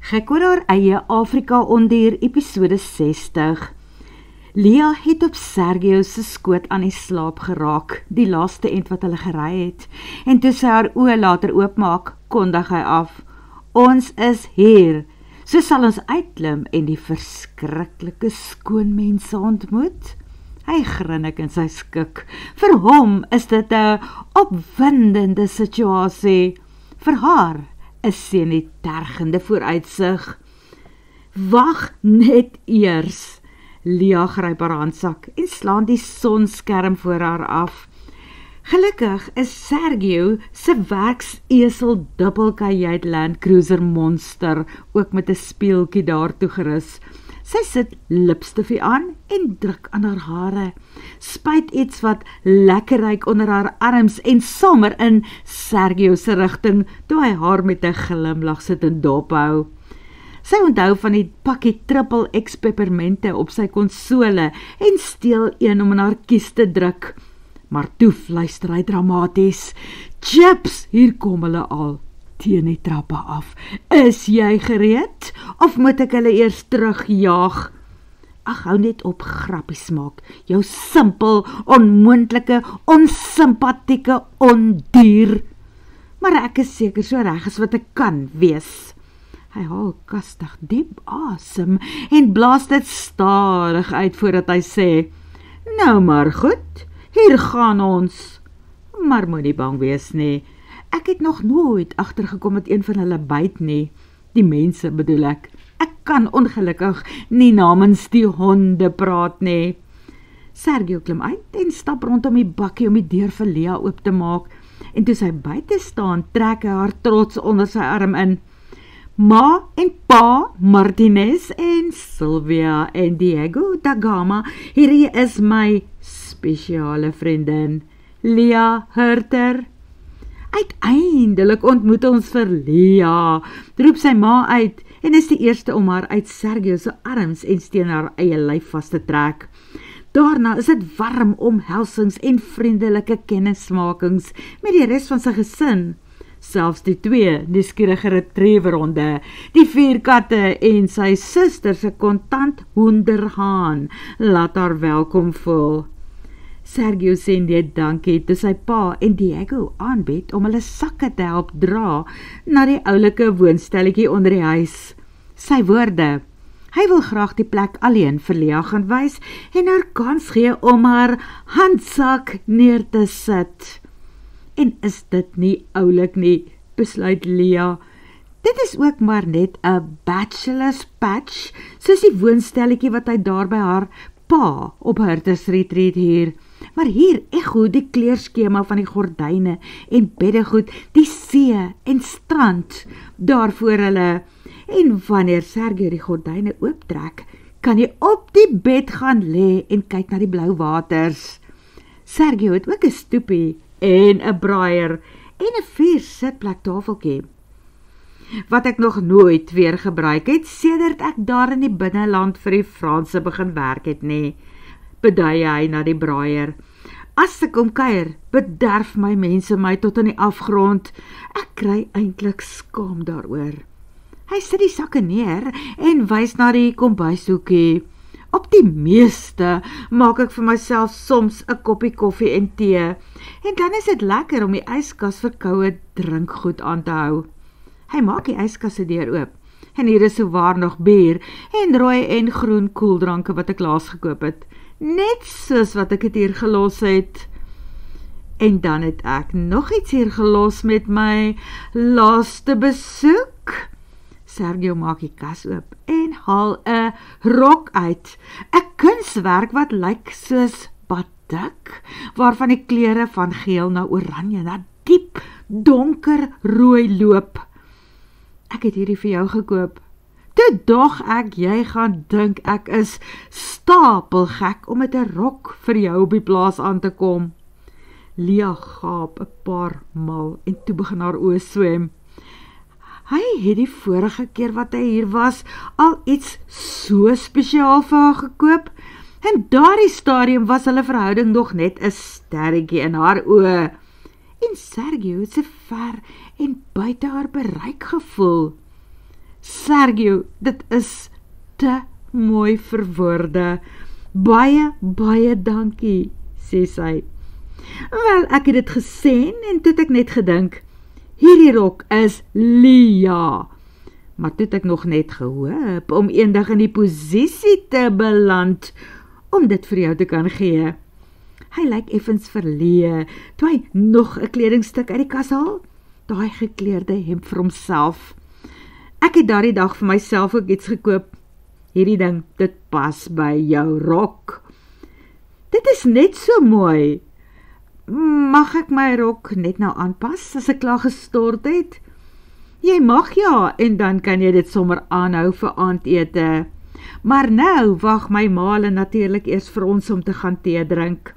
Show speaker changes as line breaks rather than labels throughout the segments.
Gek oor haar eie Afrika Ondier episode 60. Lia het op Sergio se skoot aan die slaap geraak, die laaste end wat hulle gery het, en toe sy haar oë later oopmaak, kondig hy af, ons is hier, so sal ons uitklim en die verskriklike skoonmense ontmoet. Hy grinnik in sy skik, vir hom is dit 'n opwindende situasie, vir haar is sy nie tergende vooruitsig. Wag net eers, Lia gryp haar handsak en slaan die sonskerm voor haar af. Gelukkig is Sergio se werksesel dubbelkajuit Land Cruiser monster ook met 'n speeltjie daartoe gerus. Sy sit lipstifie aan en druk aan haar hare, spuit iets wat lekker ruik onder haar arms en sommer in Sergio se rigting, toe hy haar met 'n glimlag sit en dophou. Sy onthou van die pakkie Triple X pepermente op sy konsole en steel een om in haar kies te druk. Maar toe fluister hy dramaties, "Chips, hier kom hulle al, teen die trappe af. Is jy gereed, of moet ek hulle eers terugjaag?" Ag, hou net op grappies maak, jou simpel, onmoontlike, onsympathieke ondier. Maar ek is seker so reg as wat ek kan wees. Hy haal kastig diep asem en blaas dit stadig uit voordat hy sê, "Nou maar goed, hier gaan ons." Maar moenie bang wees nie. Ek het nog nooit agtergekom dat een van hulle byt nie. Die mense bedoel ek. Ek kan ongelukkig nie namens die honde praat nie. Sergio klim uit en stap rondom die bakkie om die deur vir Lia oop te maak. En toe sy buite staan, trek hy haar trots onder sy arm in. Ma en Pa Martinez en Sylvia en Diego da Gama, hierdie is my spesiale vriendin, Lia Hurter. Uiteindelik ontmoet ons vir Lia, roep sy ma uit en is die eerste om haar uit Sergio se arms en steen haar eie lyf vas te trek. Daarna is dit warm omhelsings en vriendelike kennismakings met die res van sy gesin. Selfs die 2 nuuskierige retrieverhonde, die 4 katte en sy suster se kontant hoenderhaan laat haar welkom voel. Sergio sê net dankie toe sy pa en Diego aanbied om hulle sakke te help dra na die oulike woonstelletjie onder die huis. Sy woorde, hy wil graag die plek alleen vir Lia gaan wys en haar kans gee om haar handsak neer te sit. En is dit nie oulik nie, besluit Lia. Dit is ook maar net 'n bachelor's patch, soos die woonstelletjie wat hy daar by haar pa op Hurters Retreat huur. Maar hier echo die kleurskema van die gordyne en beddegoed, die see en strand daar voor hulle. En wanneer Sergio die gordyne ooptrek, kan jy op die bed gaan lê en kyk na die blou waters. Sergio het ook 'n stoepie en 'n braaier en 'n 4 sitplek tafeltjie, wat ek nog nooit weer gebruik het, sedert ek daar in die binneland vir die Franse begin werk het nie, bedui hy na die braaier. As ek kom kuier, bederf my mense my tot in die afgrond. Ek kry eintlik skaam daaroor. Hy sit die sakke neer en wys na die kombuishoekie. Op die meeste maak ek vir myself soms 'n koppie koffie en tee, en dan is dit lekker om die yskas vir koue drinkgoed aan te hou. Hy maak die yskas se deur oop, en hier is sowaar nog bier en rooi en groen koeldranke wat ek laas gekoop het, net soos wat ek het hier gelos het. En dan het ek nog iets hier gelos met my laaste besoek. Sergio maak die kas oop en haal 'n rok uit, 'n kunswerk wat lyk soos batik, waarvan die kleure van geel na oranje na diep donker rooi loop. Ek het hierdie vir jou gekoop. Toe dog ek jy gaan dink ek is stapelgek om met 'n rok vir jou op die plaas aan te kom. Lia gaap 'n paar maal en toe begin haar oë swem. Hy het die vorige keer wat hy hier was, al iets so spesiaal vir haar gekoop, en daardie stadium was hulle verhouding nog net 'n sterretjie in haar oë. En Sergio het so ver en buite haar bereik gevoel. Sergio, dit is te mooi vir woorde. Baie, baie dankie, sê sy. Wel, ek het dit gesien en toe het ek net gedink, hierdie rok is Lia. Maar toe het ek nog net gehoop om eendag in die posisie te beland, om dit vir jou te kan gee. Hy lyk effens verleë, toe hy nog 'n kledingstuk uit die kas haal, daai gekleurde hemp vir homself. Ek het daardie dag vir myself ook iets gekoop. Hierdie ding, dit pas by jou rok. Dit is net so mooi. Mag ek my rok net nou aanpas, as ek klaar gestort het? Jy mag ja, en dan kan jy dit sommer aanhou vir aandete. Maar nou wag my maale natuurlik eers vir ons om te gaan tee drink.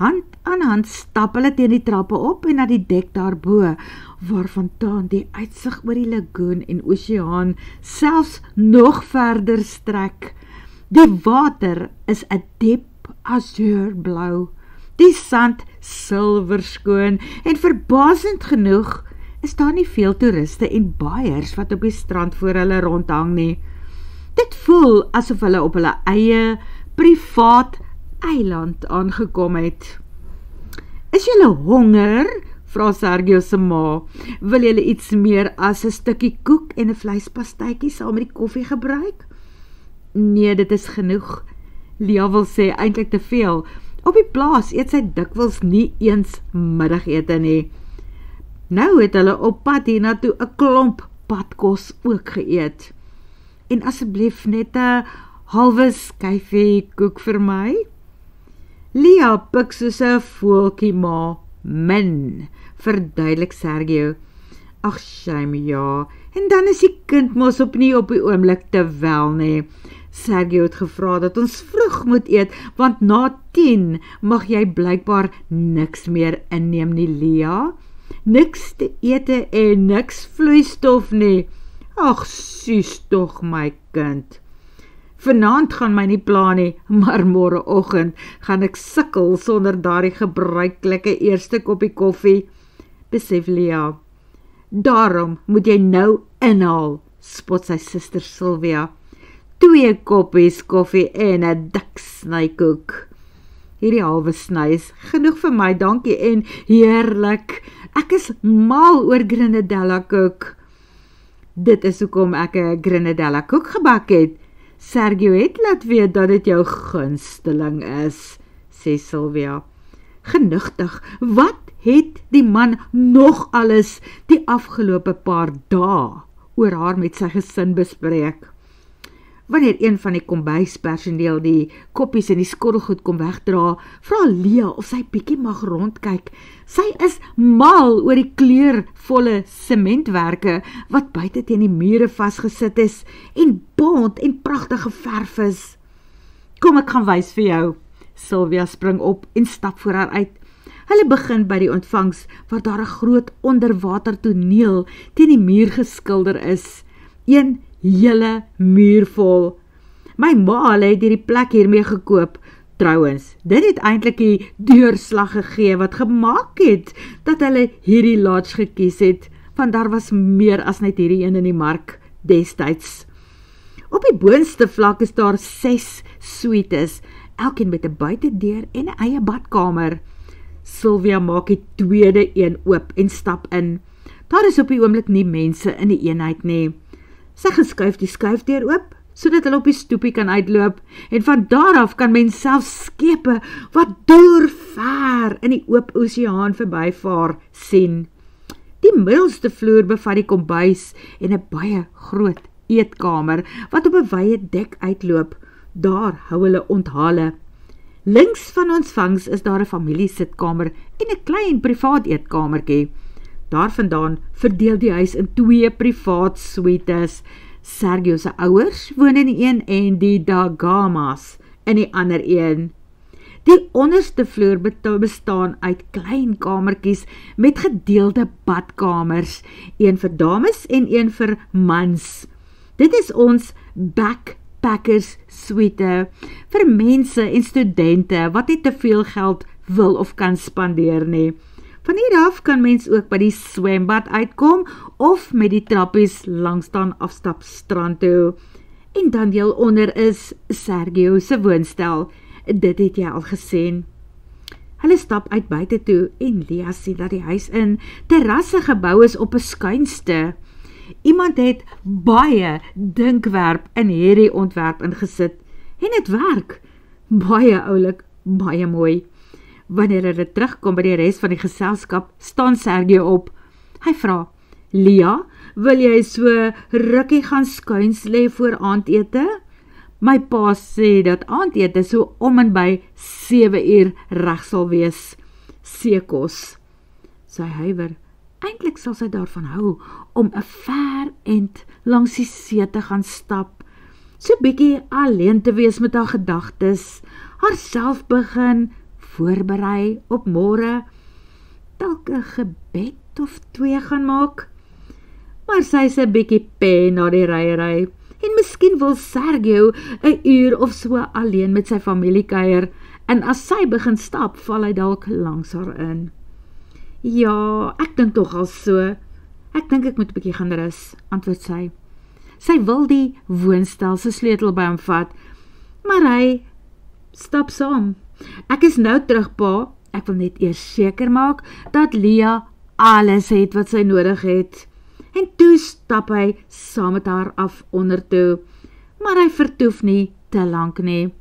Hand aan hand stap hulle teen die trappe op en na die dek daarbo, waarvandaan die uitsig oor die lagoon en oseaan selfs nog verder strek. Die water is 'n diep azuurblou, die sand silverskoon en verbasend genoeg is daar nie veel toeriste en baaiers wat op die strand voor hulle rondhang nie. Dit voel asof hulle op hulle eie privaat eiland aangekom het. Is julle honger? Vra Sergio se ma. Wil julle iets meer as 'n stukkie koek en 'n vleispastytjie saam met die koffie gebruik? Nee, dit is genoeg. Lia wil sê eintlik te veel. Op die plaas eet sy dikwels nie eens middagete nie. Nou het hulle op pad hiernatoe 'n klomp padkos ook geëet. En asseblief net 'n halwe skyfie koek vir my. Lia pik soos 'n voeltjie ma. Min, verduidelik Sergio. Ag, shame ja, en dan is die kind mos opnie op die oomblik te wel nie. Sergio het gevra dat ons vroeg moet eet, want na 10 mag jy blykbaar niks meer inneem nie, Lia. Niks te ete en niks vloeistof nie. Ag, sies tog my kind. Vanaand gaan my nie pla nie, maar môreoggend gaan ek sukkel sonder daardie gebruikelike eerste koppie koffie, besef Lia. Daarom moet jy nou inhaal, spot sy suster Sylvia. 2 koppies koffie en 'n dik snykoek. Hierdie halwe sny is genoeg vir my, dankie, en heerlik. Ek is mal oor Grenadella koek. Dit is hoekom ek 'n Grenadella koek gebak het. Sergio het laat weet dat dit jou gunsteling is, sê Sylvia. Genigtig, wat het die man nog alles die afgelope paar dae oor haar met sy gesin bespreek? Wanneer een van die kombuispersoneel die koppies en die skottelgoed kom wegdra, vra Lia of sy bietjie mag rondkyk. Sy is mal oor die kleurvolle sementwerke wat buite teen die mure vasgesit is en bont en pragtige verf is. Kom, ek gaan wys vir jou. Sylvia spring op en stap voor haar uit. Hulle begin by die ontvangs waar daar 'n groot onderwater toneel teen die muur geskilder is. Een hele muur vol. My ma het hierdie plek hiermee gekoop. Trouwens, dit het eintlik die deurslag gegee wat gemaak het dat hulle hierdie lodge gekies het, want daar was meer as net hierdie een in die mark destyds. Op die boonste vlak is daar 6 suites, elkeen met 'n buitedeur en 'n eie badkamer. Sylvia maak die tweede een oop en stap in. Daar is op die oomblik nie mense in die eenheid nie. Sy geskuif die skuifdeur oop, sodat hulle op die stoepie kan uitloop, en van daar af kan mens self skepe wat deur ver in die oop oseaan verbyvaar sien. Die middelste vloer bevat die kombuis en 'n baie groot eetkamer wat op 'n wye dek uitloop. Daar hou hulle onthale. Links van ontvangs is daar 'n familiesitkamer en 'n klein privaat eetkamertjie. Daarvandaan verdeel die huis in 2 privaat suites. Sergio se ouers woon in die een en die Dagamas in die ander een. Die onderste vloer bestaan uit klein kamertjies met gedeelde badkamers, een vir dames en een vir mans. Dit is ons backpackers suite vir mense en studente wat nie te veel geld wil of kan spandeer nie. Van hier af kan mens ook by die swembad uitkom of met die trappies langstaan afstap strand toe. En dan deel onder is Sergio se woonstel. Dit het jy al gesien. Hulle stap uit buite toe en Lia sien dat die huis in terrasse gebou is op 'n skuinste. Iemand het baie dinkwerk in hierdie ontwerp ingesit en dit werk. Baie oulik, baie mooi. Wanneer hulle terugkom by die res van die geselskap, staan Sergio op. Hy vra, Lia, wil jy so rukkie gaan skuins lê voor aandete? My pa sê dat aandete so om en by 7 uur reg sal wees. Seekos. Sy huiwer. Eintlik sal sy daarvan hou om 'n ver end langs die see te gaan stap. So bietjie alleen te wees met haar gedagtes, haarself begin voorberei op môre, dalk 'n gebed of 2 gaan maak. Maar sy is 'n bietjie pen na die ryery en miskien wil Sergio 'n uur of so alleen met sy familie kuier en as sy begin stap, val hy dalk langs haar in. Ja, ek dink tog al so. Ek dink ek moet 'n bietjie gaan rus, antwoord sy. Sy wil die woonstel se sleutel by hom vat, maar hy stap saam. Ek is nou terug, pa. Ek wil net eers seker maak dat Lia alles het wat sy nodig het. En toe stap hy saam met haar af onder toe, maar hy vertoef nie te lank nie.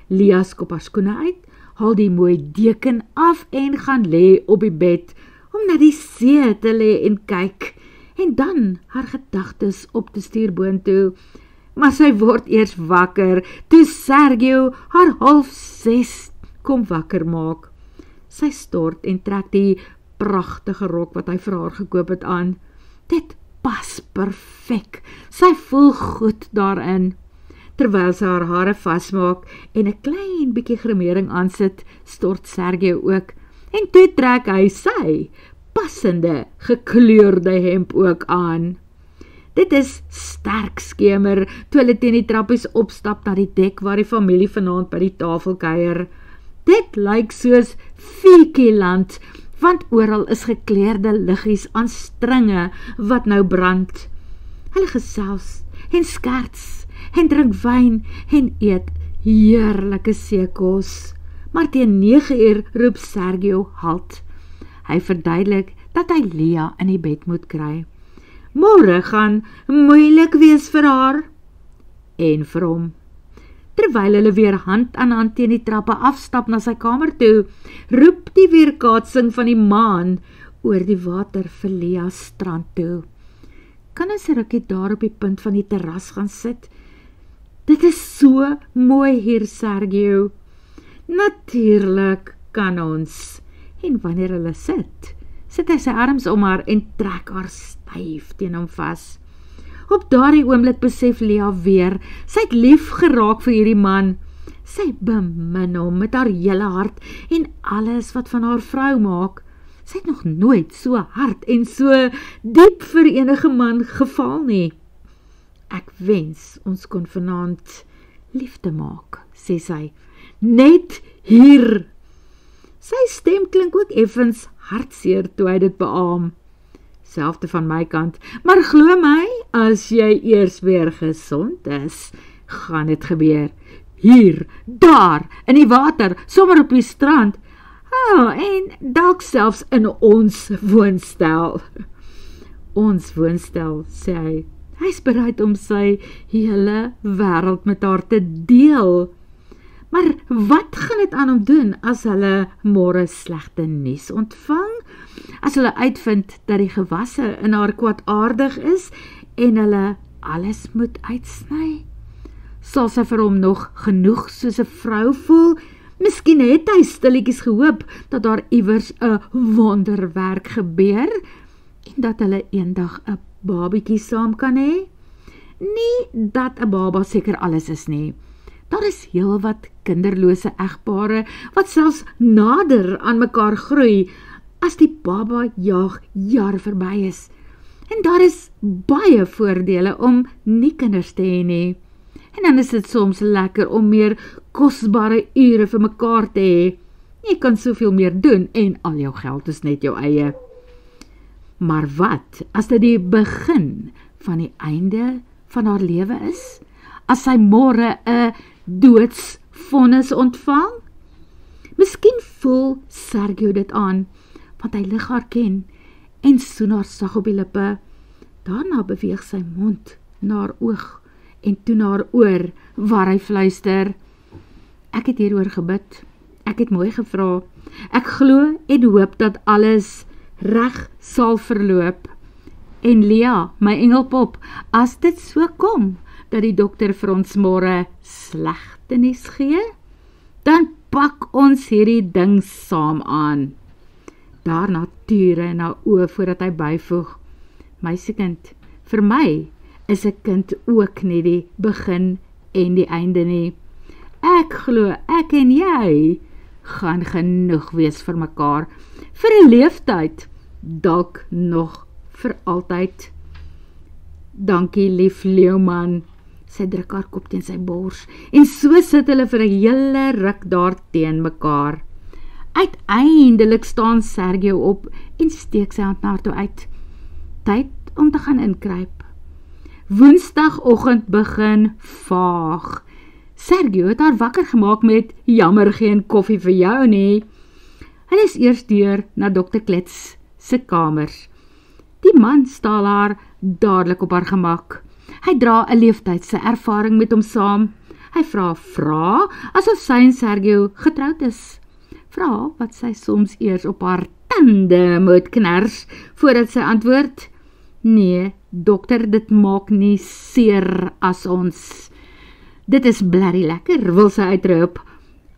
Lia skop haar skoene uit, haal die mooi deken af en gaan lê op die bed, om na die see te lê en kyk, en dan haar gedagtes op te stuur boontoe. Maar sy word eers wakker, toe Sergio haar 5:30 kom wakker maak. Sy stort en trek die pragtige rok wat hy vir haar gekoop het aan. Dit pas perfek, sy voel goed daarin. Terwyl sy haar hare vasmaak en 'n klein bietjie gremering aansit, stort Sergio ook, en toe trek hy sy passende gekleurde hemp ook aan. Dit is sterk skemer, toe hulle teen die trappies opstap na die dek waar die familie vanaand by die tafel kuier. Dit lyk soos Fiekeland, want oral is gekleurde liggies aan stringe wat nou brand. Hulle gesels en skerts en drink wyn en eet heerlike seekos. Maar teen 9 uur roep Sergio halt. Hy verduidelik dat hy Lia in die bed moet kry. Môre gaan moeilik wees vir haar en vir hom. Terwyl hulle weer hand aan hand teen die trappe afstap na sy kamer toe, roep die weerkaatsing van die maan oor die water vir Lia strand toe. Kan ons 'n rukkie daar op die punt van die terras gaan sit? Dit is so mooi hier, Sergio. Natuurlik kan ons. En wanneer hulle sit hy sy arms om haar en trek haar styf teen hom vas. Op daardie oomblik besef Lia weer, sy het lief geraak vir hierdie man. Sy bemin hom met haar hele hart en alles wat van haar vrou maak. Sy het nog nooit so hard en so diep vir enige man geval nie. Ek wens ons kon vanaand liefde maak, sê sy, net hier. Sy stem klink ook effens hartseer toe hy dit beaam. Selfde van my kant, maar glo my, as jy eers weer gesond is, gaan dit gebeur. Hier, daar, in die water, sommer op die strand, en dalk selfs in ons woonstel. Ons woonstel, sê hy. Hy is bereid om sy hele wêreld met haar te deel. Maar wat gaan dit aan hom doen as hulle môre slegte nuus ontvang? As hulle uitvind dat die gewasse in haar kwaadaardig is en hulle alles moet uitsny? Sal sy vir hom nog genoeg soos 'n vrou voel? Miskien het hy stilletjies gehoop dat daar iewers 'n wonderwerk gebeur en dat hulle eendag 'n babietjie saam kan hê? Nie dat 'n baba seker alles is nie. Daar is heel wat kinderlose egpare wat selfs nader aan mekaar groei as die baba jaag jaar verby is. En daar is baie voordele om nie kinders te hê nie. En dan is dit soms lekker om meer kosbare ure vir mekaar te hê. Jy kan soveel meer doen en al jou geld is net jou eie. Maar wat as dit die begin van die einde van haar lewe is? As sy môre 'n doodsvonnis ontvang? Miskien voel Sergio dit aan, want hy lig haar ken en soen haar sag op die lippe. Daarna beweeg sy mond na haar oog en toe na haar oor, waar hy fluister. Ek het hieroor gebid. Ek het mooi gevra. Ek glo en hoop dat alles reg sal verloop. En Lia, my engelpop, as dit so kom, dat die dokter vir ons môre slegte nuus gee, dan pak ons hierdie ding saam aan. Daarna tuur hy na oë voordat hy byvoeg. Meisiekind, vir my is 'n kind ook nie die begin en die einde nie. Ek glo ek en jy gaan genoeg wees vir mekaar, vir 'n leeftyd, dalk nog vir altyd. Dankie lief leeuman, sy druk haar kop teen sy bors, en so sit hulle vir 'n hele ruk daar teen mekaar. Uiteindelik staan Sergio op en steek sy hand na haar toe uit. Tyd om te gaan inkruip. Woensdagoggend begin vaag. Sergio het haar wakker gemaak met jammer geen koffie vir jou nie. Hulle is eers deur na Dr. Klets se kamers. Die man staal haar dadelik op haar gemak. Hy dra 'n leeftydse ervaring met hom saam. Hy vra asof sy en Sergio getroud is. Vra wat sy soms eers op haar tande moet kners voordat sy antwoord. Nee, dokter, dit maak nie seer as ons. Dit is blerrie lekker, wil sy uitroep.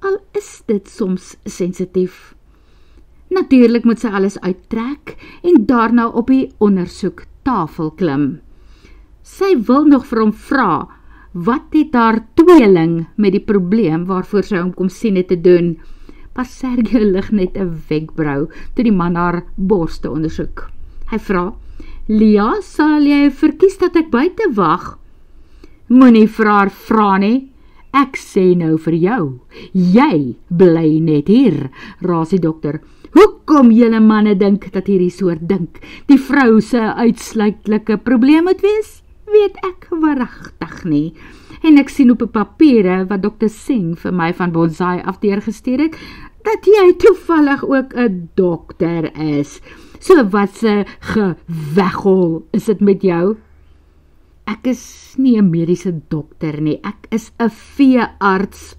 Al is dit soms sensitief. Natuurlik moet sy alles uittrek en daarna op die ondersoektafel klim. Sy wil nog vir hom vra, wat het haar tweeling met die probleem waarvoor sy hom kom sien het te doen? Maar Sergio lig net 'n wenkbrau toe die man haar borste ondersoek. Hy vra, Lia, sal jy verkies dat ek buite wag? Moenie vir haar vra nie. Ek sê nou vir jou, jy bly net hier, raas die dokter. Hoekom julle manne dink dat hierdie soort dink die vrou se uitsluitlike probleem moet wees? Weet ek waaragtig nie. En ek sien op 'n papiere wat dokter Singh vir my van Bonsai af deurgestuur het, dat jy toevallig ook 'n dokter is. So wat se geweghol is dit met jou? Ek is nie 'n mediese dokter nie, ek is 'n veearts.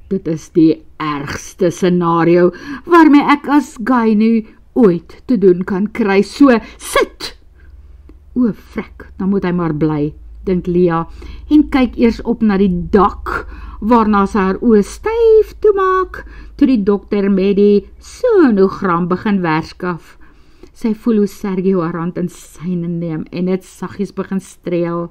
Dit is die ergste scenario waarmee ek as gynae ooit te doen kan kry. So, sit! Frek, dan moet hy maar bly, dink Lia, en kyk eers op na die dak, waarna sy haar oë styf toemaak, toe die dokter met die sonogram begin werskaf. Sy voel hoe Sergio haar hand in syne neem en het saggies begin streel.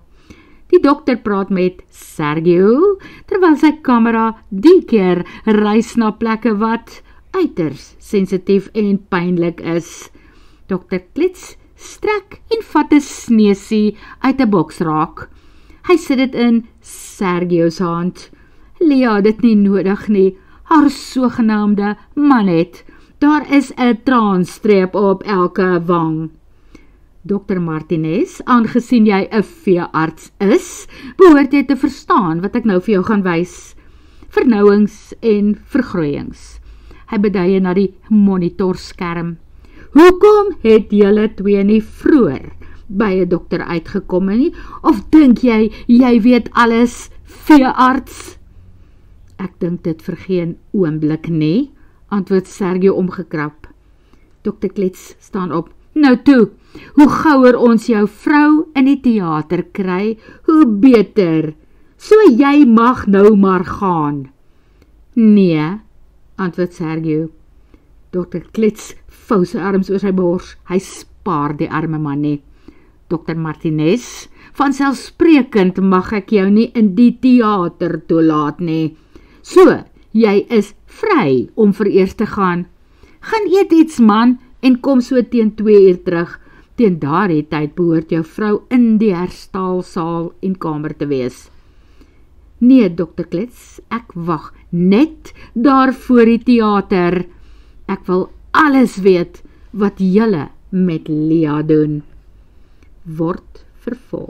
Die dokter praat met Sergio, terwyl sy kamera die keer reis na plekke wat uiters sensitief en pynlik is. Dr. Klets strek en vat 'n sneesie uit 'n boksraak. Hy sit dit in Sergio se hand. Lia, dit nie nodig nie. Haar sogenaamde mannet. Daar is 'n traanstreep op elke wang. Dr. Martinez, aangesien jy 'n veearts is, behoort jy te verstaan wat ek nou vir jou gaan wys. Vernouings en vergroeiings. Hy beduie na die monitorskerm. Hoekom het julle twee nie vroeër by 'n dokter uitgekom nie? Of dink jy weet alles, veearts? Ek dink dit vir geen oomblik nie, antwoord Sergio omgekrap. Dr. Klets staan op. Nou toe, hoe gouer ons jou vrou in die teater kry, hoe beter. So jy mag nou maar gaan. Nee, antwoord Sergio. Dr. Klets vou sy arms oor sy bors. Hy spaar die arme man nie. Dr. Martinez, vanselfsprekend mag ek jou nie in die teater toelaat nie. So, jy is vry om vereers te gaan. Gaan eet iets man en kom so teen 2 uur terug. Teen daardie tyd behoort jou vrou in die herstelsaal en kamer te wees. Nee, Dr. Klets, ek wag net daar voor die teater. Ek wil alles weet wat julle met Lia doen. Word vervolg.